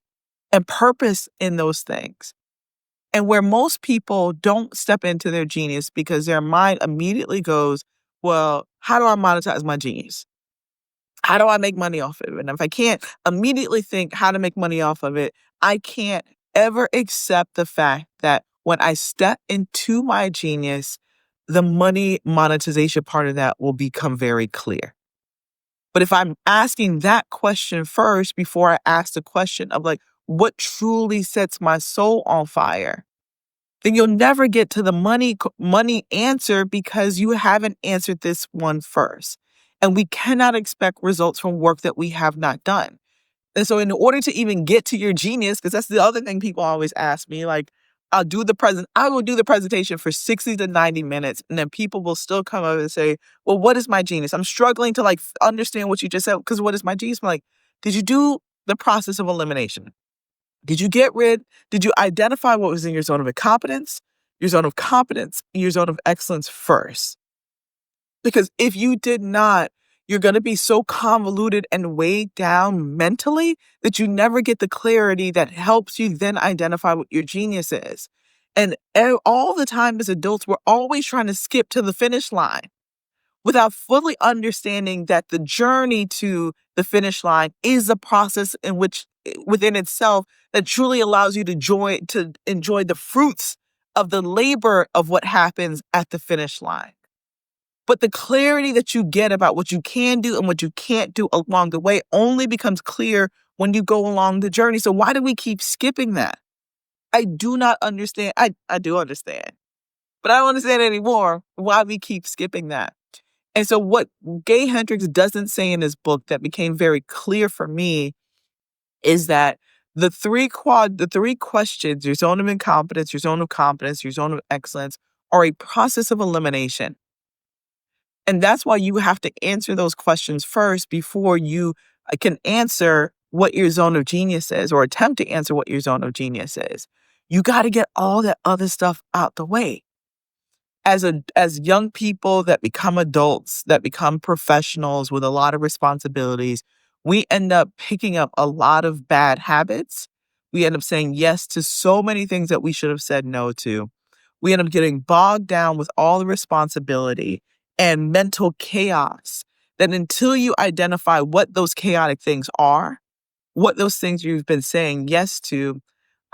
[SPEAKER 2] and purpose in those things. And where most people don't step into their genius because their mind immediately goes, well, how do I monetize my genius? How do I make money off of it? And if I can't immediately think how to make money off of it, I can't ever accept the fact that when I step into my genius, the money monetization part of that will become very clear. But if I'm asking that question first before I ask the question of like, what truly sets my soul on fire, then you'll never get to the money answer because you haven't answered this one first. And we cannot expect results from work that we have not done. And so in order to even get to your genius, because that's the other thing people always ask me, like, I will do the presentation for 60 to 90 minutes, and then people will still come up and say, well, what is my genius? I'm struggling to understand what you just said, because what is my genius? I'm like, did you do the process of elimination? Did you identify what was in your zone of incompetence, your zone of competence, your zone of excellence first? Because if you did not, you're going to be so convoluted and weighed down mentally that you never get the clarity that helps you then identify what your genius is. And all the time as adults, we're always trying to skip to the finish line without fully understanding that the journey to the finish line is a process in which within itself that truly allows you to enjoy the fruits of the labor of what happens at the finish line. But the clarity that you get about what you can do and what you can't do along the way only becomes clear when you go along the journey. So why do we keep skipping that? I do not understand. I do understand, but I don't understand anymore why we keep skipping that. And so what Gay Hendricks doesn't say in his book that became very clear for me is that The three questions, your zone of incompetence, your zone of competence, your zone of excellence, are a process of elimination. And that's why you have to answer those questions first before you can answer what your zone of genius is or attempt to answer what your zone of genius is. You got to get all that other stuff out the way. As young people that become adults, that become professionals with a lot of responsibilities, we end up picking up a lot of bad habits. We end up saying yes to so many things that we should have said no to. We end up getting bogged down with all the responsibility and mental chaos that until you identify what those chaotic things are, what those things you've been saying yes to,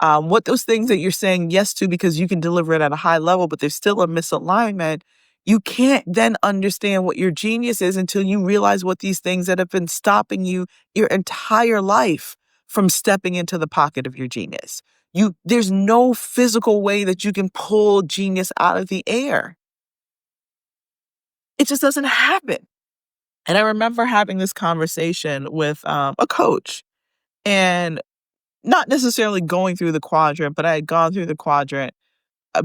[SPEAKER 2] what those things that you're saying yes to because you can deliver it at a high level, but there's still a misalignment, you can't then understand what your genius is until you realize what these things that have been stopping you your entire life from stepping into the pocket of your genius. There's no physical way that you can pull genius out of the air. It just doesn't happen. And I remember having this conversation with a coach, and not necessarily going through the quadrant, but I had gone through the quadrant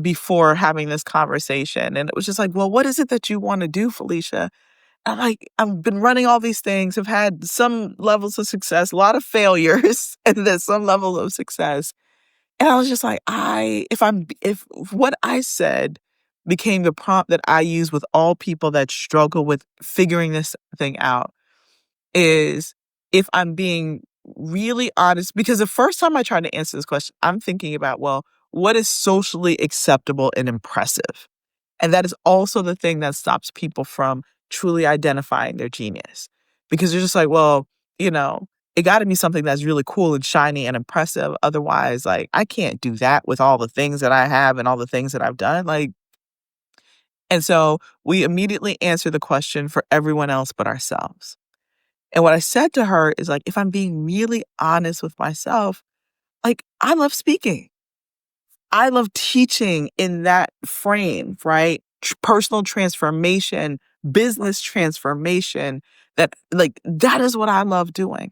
[SPEAKER 2] before having this conversation. And it was just like, well, what is it that you want to do, Felecia? I'm like, I've been running all these things, have had some levels of success, a lot of failures, and then some level of success. And I was just like, if what I said became the prompt that I use with all people that struggle with figuring this thing out, is if I'm being really honest, because the first time I tried to answer this question, I'm thinking about, well, what is socially acceptable and impressive? And that is also the thing that stops people from truly identifying their genius. Because you're just like, well, it got to be something that's really cool and shiny and impressive. Otherwise, like, I can't do that with all the things that I have and all the things that I've done. And so we immediately answer the question for everyone else but ourselves. And what I said to her is, like, if I'm being really honest with myself, like, I love speaking. I love teaching in that frame, right? Personal transformation, business transformation, that is what I love doing.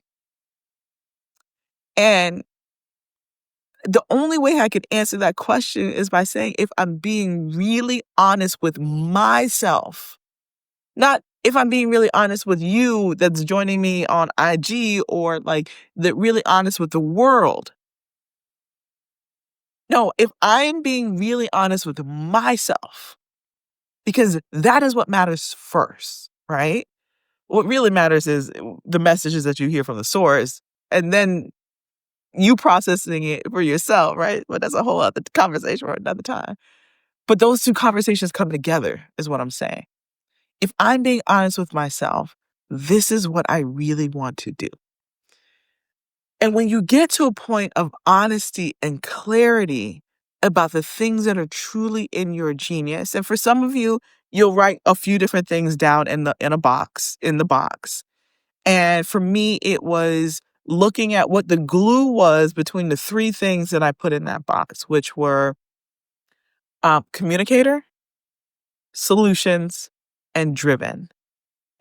[SPEAKER 2] And the only way I could answer that question is by saying, if I'm being really honest with myself, not if I'm being really honest with you that's joining me on IG, or really honest with the world. No, if I'm being really honest with myself, because that is what matters first, right? What really matters is the messages that you hear from the source, and then you processing it for yourself, right? But that's a whole other conversation for another time. But those two conversations come together, is what I'm saying. If I'm being honest with myself, this is what I really want to do. And when you get to a point of honesty and clarity about the things that are truly in your genius, and for some of you, you'll write a few different things down in the box. And for me, it was looking at what the glue was between the three things that I put in that box, which were communicator, solutions, and driven.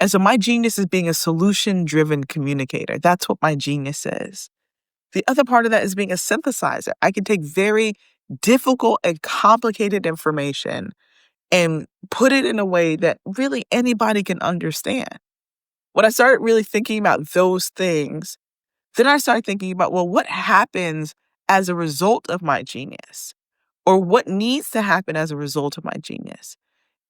[SPEAKER 2] And so my genius is being a solution-driven communicator. That's what my genius is. The other part of that is being a synthesizer. I can take very difficult and complicated information and put it in a way that really anybody can understand. When I started really thinking about those things, then I started thinking about, well, what happens as a result of my genius? Or what needs to happen as a result of my genius?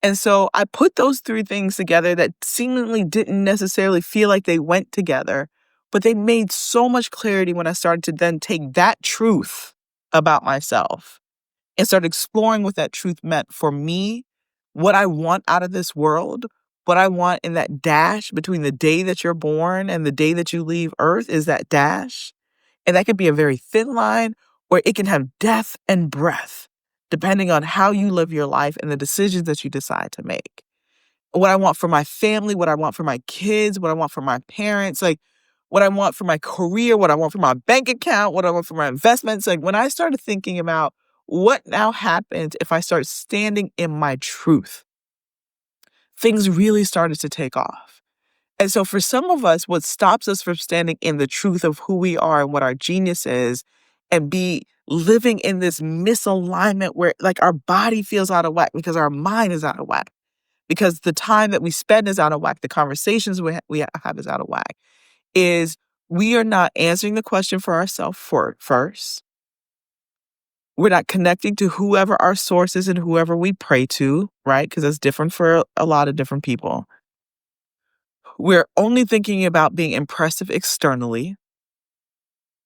[SPEAKER 2] And so I put those three things together that seemingly didn't necessarily feel like they went together, but they made so much clarity when I started to then take that truth about myself and start exploring what that truth meant for me, what I want out of this world, what I want in that dash between the day that you're born and the day that you leave Earth is that dash. And that could be a very thin line, or it can have depth and breadth, depending on how you live your life and the decisions that you decide to make. What I want for my family, what I want for my kids, what I want for my parents, what I want for my career, what I want for my bank account, what I want for my investments. When I started thinking about what now happens if I start standing in my truth, things really started to take off. And so for some of us, what stops us from standing in the truth of who we are and what our genius is and be living in this misalignment where like our body feels out of whack because our mind is out of whack, because the time that we spend is out of whack, the conversations we have is out of whack, is we are not answering the question for ourselves first. We're not connecting to whoever our source is and whoever we pray to, right? Because that's different for a lot of different people. We're only thinking about being impressive externally.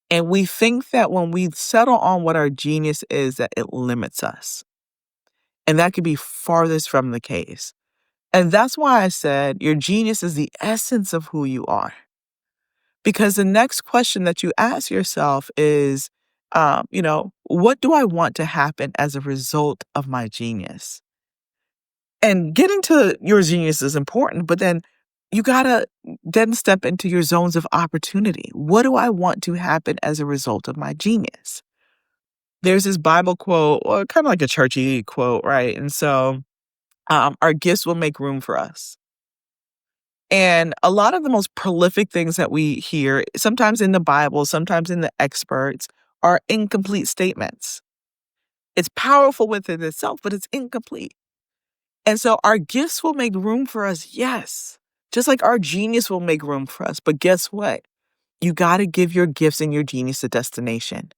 [SPEAKER 2] And we think that when we settle on what our genius is, that it limits us. And that could be farthest from the case. And that's why I said your genius is the essence of who you are. Because the next question that you ask yourself is, what do I want to happen as a result of my genius? And getting to your genius is important, but then you gotta then step into your zones of opportunity. What do I want to happen as a result of my genius? There's this Bible quote, or kind of like a churchy quote, right? And so our gifts will make room for us. And a lot of the most prolific things that we hear, sometimes in the Bible, sometimes in the experts, are incomplete statements. It's powerful within itself, but it's incomplete. And so our gifts will make room for us, yes. Just like our genius will make room for us. But guess what? You got to give your gifts and your genius a destination.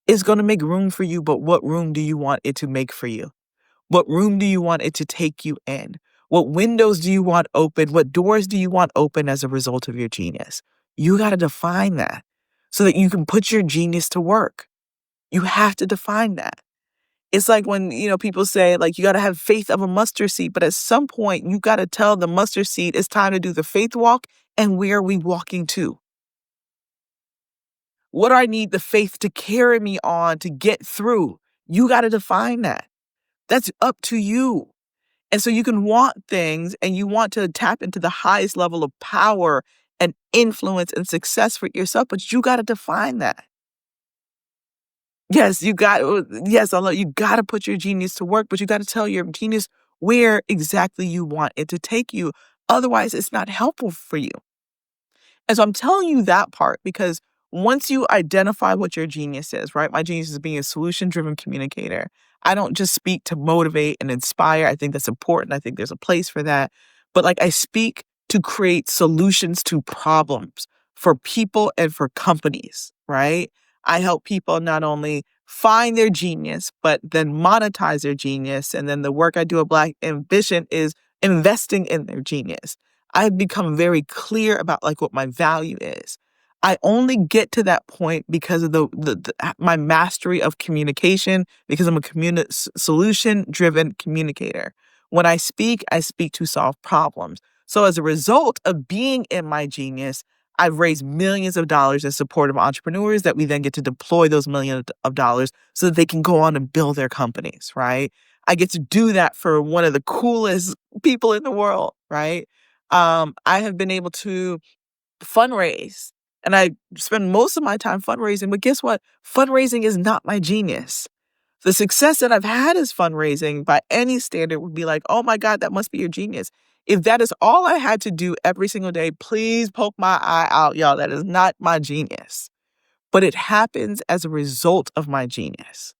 [SPEAKER 2] It's going to make room for you, but what room do you want it to make for you? What room do you want it to take you in? What windows do you want open? What doors do you want open as a result of your genius? You got to define that so that you can put your genius to work. You have to define that. It's like when, people say, like, you got to have faith of a mustard seed, but at some point, you got to tell the mustard seed it's time to do the faith walk, and where are we walking to? What do I need the faith to carry me on to get through? You got to define that. That's up to you. And so you can want things and you want to tap into the highest level of power and influence and success for yourself, but you got to define that. Yes, you got to put your genius to work, but you got to tell your genius where exactly you want it to take you. Otherwise, it's not helpful for you. And so I'm telling you that part because once you identify what your genius is, right? My genius is being a solution-driven communicator. I don't just speak to motivate and inspire. I think that's important. I think there's a place for that. But I speak to create solutions to problems for people and for companies, right? I help people not only find their genius, but then monetize their genius. And then the work I do at Black Ambition is investing in their genius. I've become very clear about what my value is. I only get to that point because of my mastery of communication, because I'm a solution-driven communicator. When I speak to solve problems. So as a result of being in my genius, I've raised millions of dollars in support of entrepreneurs that we then get to deploy those millions of dollars so that they can go on and build their companies, right? I get to do that for one of the coolest people in the world, right? I have been able to fundraise, and I spend most of my time fundraising. But guess what? Fundraising is not my genius. The success that I've had as fundraising by any standard would be like, oh my God, that must be your genius. If that is all I had to do every single day, please poke my eye out, y'all. That is not my genius. But it happens as a result of my genius.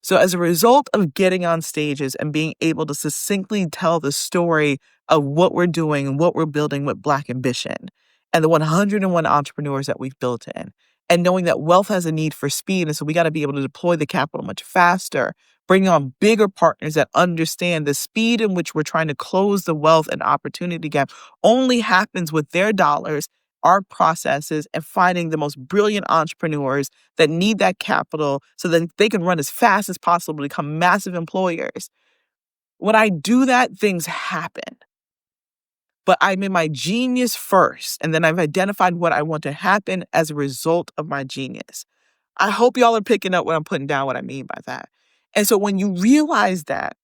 [SPEAKER 2] So as a result of getting on stages and being able to succinctly tell the story of what we're doing and what we're building with Black Ambition and the 101 entrepreneurs that we've built in, and knowing that wealth has a need for speed, and so we got to be able to deploy the capital much faster, bringing on bigger partners that understand the speed in which we're trying to close the wealth and opportunity gap only happens with their dollars, our processes, and finding the most brilliant entrepreneurs that need that capital so that they can run as fast as possible to become massive employers. When I do that, things happen. But I'm in my genius first, and then I've identified what I want to happen as a result of my genius. I hope y'all are picking up what I'm putting down, what I mean by that. And so when you realize that,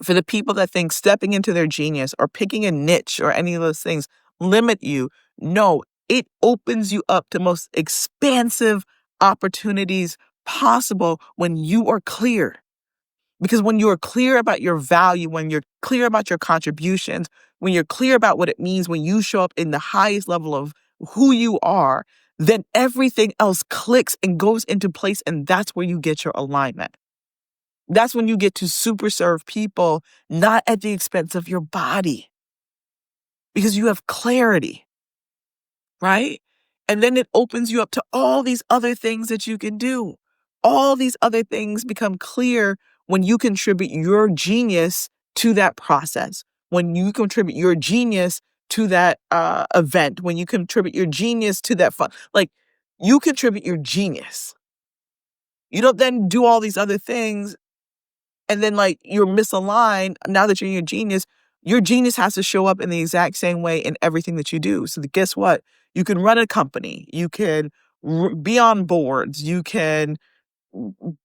[SPEAKER 2] for the people that think stepping into their genius or picking a niche or any of those things limit you, no, it opens you up to most expansive opportunities possible when you are clear. Because when you are clear about your value, when you're clear about your contributions, when you're clear about what it means, when you show up in the highest level of who you are, then everything else clicks and goes into place. And that's where you get your alignment. That's when you get to super serve people, not at the expense of your body, because you have clarity, right? And then it opens you up to all these other things that you can do. All these other things become clear when you contribute your genius to that process, when you contribute your genius to that event, when you contribute your genius to that fun. Like, you contribute your genius. You don't then do all these other things and then like you're misaligned. Now that you're in your genius has to show up in the exact same way in everything that you do. So guess what? You can run a company. You can be on boards. You can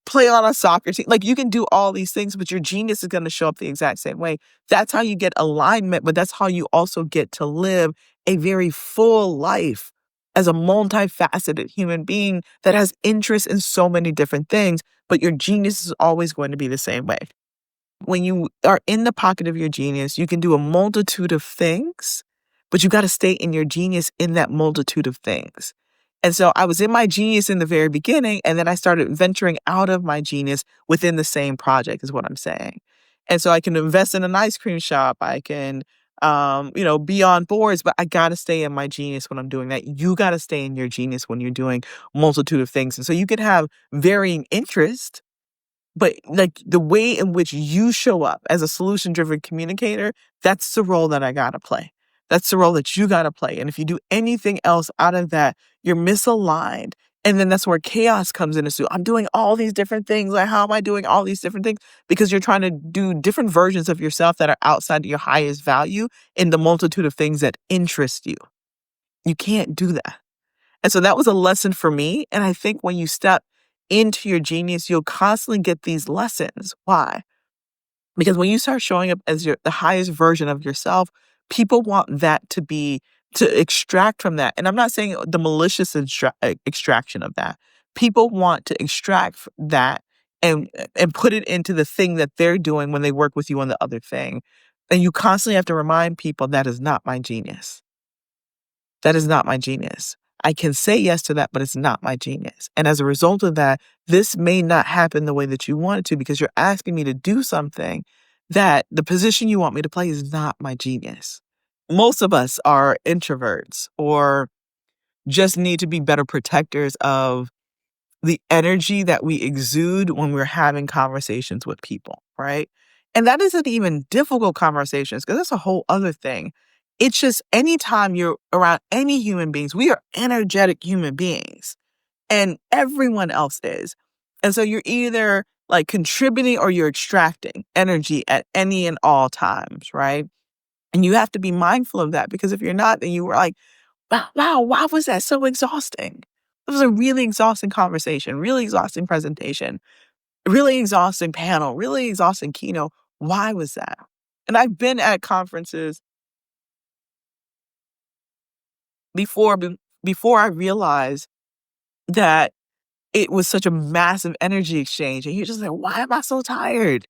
[SPEAKER 2] play on a soccer team. Like, you can do all these things, but your genius is going to show up the exact same way. That's how you get alignment, but that's how you also get to live a very full life as a multifaceted human being that has interest in so many different things, but your genius is always going to be the same way. When you are in the pocket of your genius, you can do a multitude of things, but you got to stay in your genius in that multitude of things. And so I was in my genius in the very beginning, and then I started venturing out of my genius within the same project, is what I'm saying. And so I can invest in an ice cream shop. I can, be on boards, but I got to stay in my genius when I'm doing that. You got to stay in your genius when you're doing multitude of things. And so you could have varying interest, but like the way in which you show up as a solution-driven communicator, that's the role that I got to play. That's the role that you got to play. And if you do anything else out of that, you're misaligned. And then that's where chaos comes into. So I'm doing all these different things. Like, how am I doing all these different things? Because you're trying to do different versions of yourself that are outside of your highest value in the multitude of things that interest you. You can't do that. And so that was a lesson for me. And I think when you step into your genius, you'll constantly get these lessons. Why? Because when you start showing up as the highest version of yourself, people want that to extract from that. And I'm not saying the malicious extraction of that. People want to extract that and put it into the thing that they're doing when they work with you on the other thing. And you constantly have to remind people that is not my genius. That is not my genius. I can say yes to that, but it's not my genius. And as a result of that, this may not happen the way that you want it to, because you're asking me to do something that the position you want me to play is not my genius. Most of us are introverts or just need to be better protectors of the energy that we exude when we're having conversations with people, right? And that isn't even difficult conversations, because that's a whole other thing. It's just anytime you're around any human beings, we are energetic human beings, and everyone else is. And so you're either like contributing or you're extracting energy at any and all times, right? And you have to be mindful of that, because if you're not, then you were like, wow, why was that so exhausting? It was a really exhausting conversation, really exhausting presentation, really exhausting panel, really exhausting keynote. Why was that? And I've been at conferences before I realized that it was such a massive energy exchange. And you're just like, why am I so tired?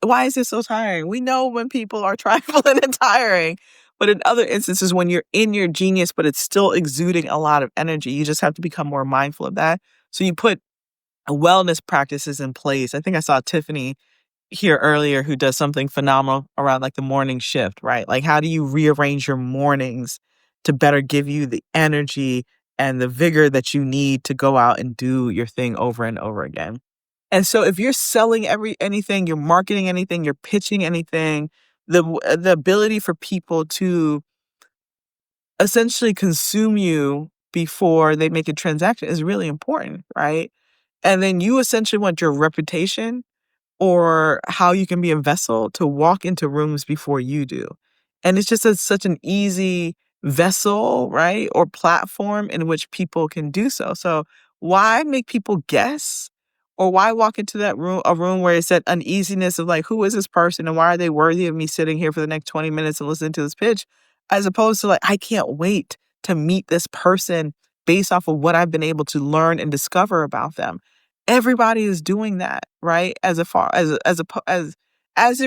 [SPEAKER 2] Why is it so tiring? We know when people are trifling and tiring, but in other instances, when you're in your genius, but it's still exuding a lot of energy, you just have to become more mindful of that. So you put wellness practices in place. I think I saw Tiffany here earlier who does something phenomenal around like the morning shift, right? Like, how do you rearrange your mornings to better give you the energy and the vigor that you need to go out and do your thing over and over again? And so if you're selling anything, you're marketing anything, you're pitching anything, the ability for people to essentially consume you before they make a transaction is really important, right? And then you essentially want your reputation or how you can be a vessel to walk into rooms before you do. And it's just such an easy vessel, right? Or platform in which people can do so. So why make people guess? Or why walk into a room where it's that uneasiness of like, who is this person and why are they worthy of me sitting here for the next 20 minutes and listening to this pitch? As opposed to like, I can't wait to meet this person based off of what I've been able to learn and discover about them. Everybody is doing that, right? As it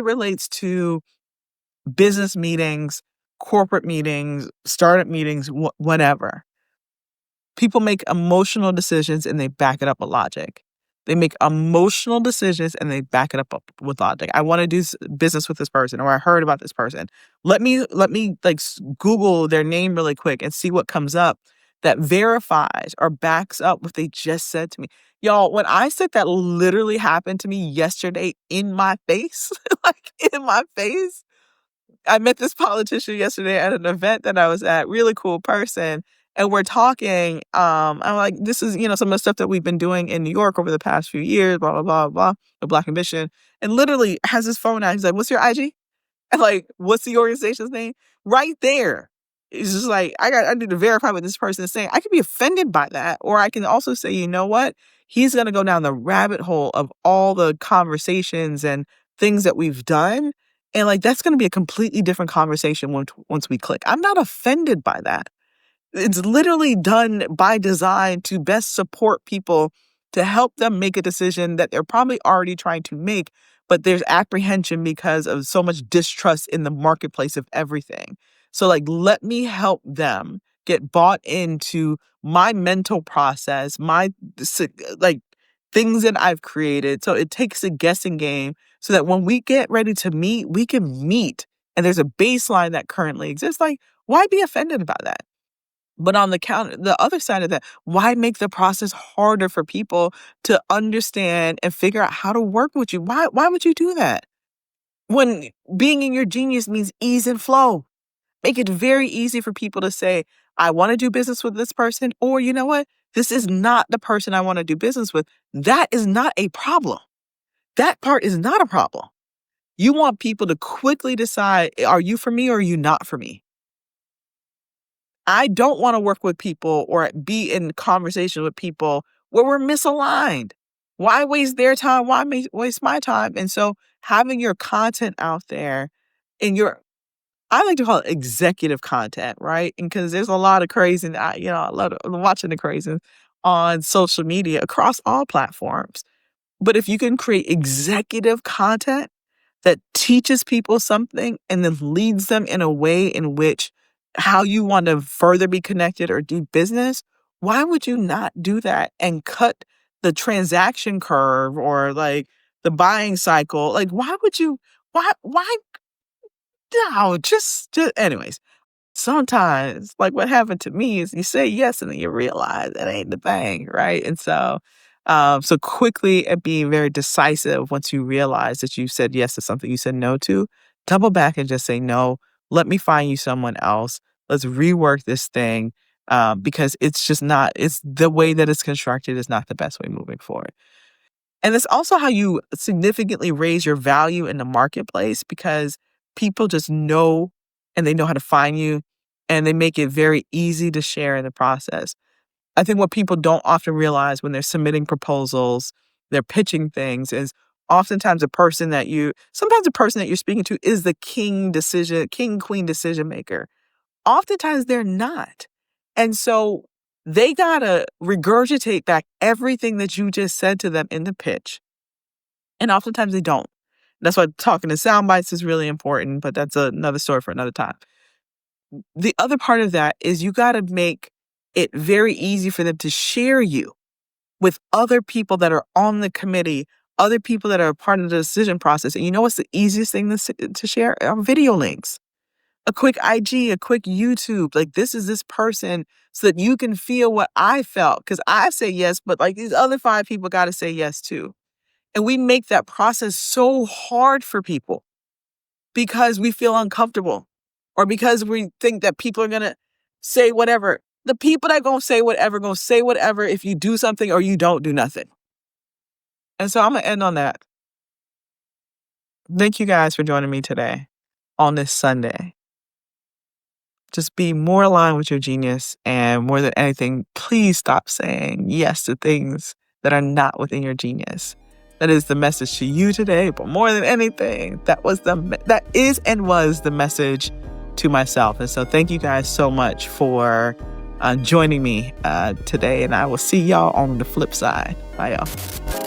[SPEAKER 2] relates to business meetings, corporate meetings, startup meetings, whatever. People make emotional decisions and they back it up with logic. They make emotional decisions and they back it up with logic. I want to do business with this person, or I heard about this person. Let me like Google their name really quick and see what comes up that verifies or backs up what they just said to me. Y'all, when I said that literally happened to me yesterday in my face, like in my face. I met this politician yesterday at an event that I was at, really cool person. And we're talking, I'm like, this is, some of the stuff that we've been doing in New York over the past few years, blah, blah, blah, blah, the Black Ambition. And literally has his phone out. He's like, what's your IG? And like, what's the organization's name? Right there. It's just like, I need to verify what this person is saying. I could be offended by that. Or I can also say, you know what? He's going to go down the rabbit hole of all the conversations and things that we've done. And like, that's going to be a completely different conversation once we click. I'm not offended by that. It's literally done by design to best support people, to help them make a decision that they're probably already trying to make, but there's apprehension because of so much distrust in the marketplace of everything. So like, let me help them get bought into my mental process, my like things that I've created. So it takes a guessing game so that when we get ready to meet, we can meet. And there's a baseline that currently exists. Like, why be offended about that? But on the other side of that, why make the process harder for people to understand and figure out how to work with you? Why would you do that? When being in your genius means ease and flow. Make it very easy for people to say, I want to do business with this person, or you know what? This is not the person I want to do business with. That is not a problem. That part is not a problem. You want people to quickly decide, are you for me or are you not for me? I don't want to work with people or be in conversation with people where we're misaligned. Why waste their time? Why waste my time? And so having your content out there in I like to call it executive content, right? And because there's a lot of crazy, I love watching the crazy on social media across all platforms. But if you can create executive content that teaches people something and then leads them in a way in which how you want to further be connected or do business, why would you not do that and cut the transaction curve or like the buying cycle? Like, why would you, why, no, anyways. Sometimes, like what happened to me is you say yes and then you realize that ain't the thing, right? And so, so quickly and being very decisive once you realize that you said yes to something you said no to, double back and just say no. Let me find you someone else. Let's rework this thing because it's just not. It's the way that it's constructed is not the best way moving forward. And it's also how you significantly raise your value in the marketplace because people just know and they know how to find you and they make it very easy to share in the process. I think what people don't often realize when they're submitting proposals, they're pitching things is oftentimes sometimes the person that you're speaking to is the king, queen decision maker. Oftentimes they're not. And so they gotta regurgitate back everything that you just said to them in the pitch. And oftentimes they don't. That's why talking in sound bites is really important, but that's another story for another time. The other part of that is you got to make it very easy for them to share you with other people that are on the committee, other people that are a part of the decision process. And you know what's the easiest thing to share? Are video links. A quick IG, a quick YouTube. Like, this is this person so that you can feel what I felt. Because I say yes, but like these other 5 people got to say yes too. And we make that process so hard for people because we feel uncomfortable or because we think that people are going to say whatever. The people that going to say whatever if you do something or you don't do nothing. And so I'm going to end on that. Thank you guys for joining me today on this Sunday. Just be more aligned with your genius, and more than anything, please stop saying yes to things that are not within your genius. That is the message to you today, but more than anything, that is and was the message to myself. And so thank you guys so much for joining me today, and I will see y'all on the flip side. Bye, y'all.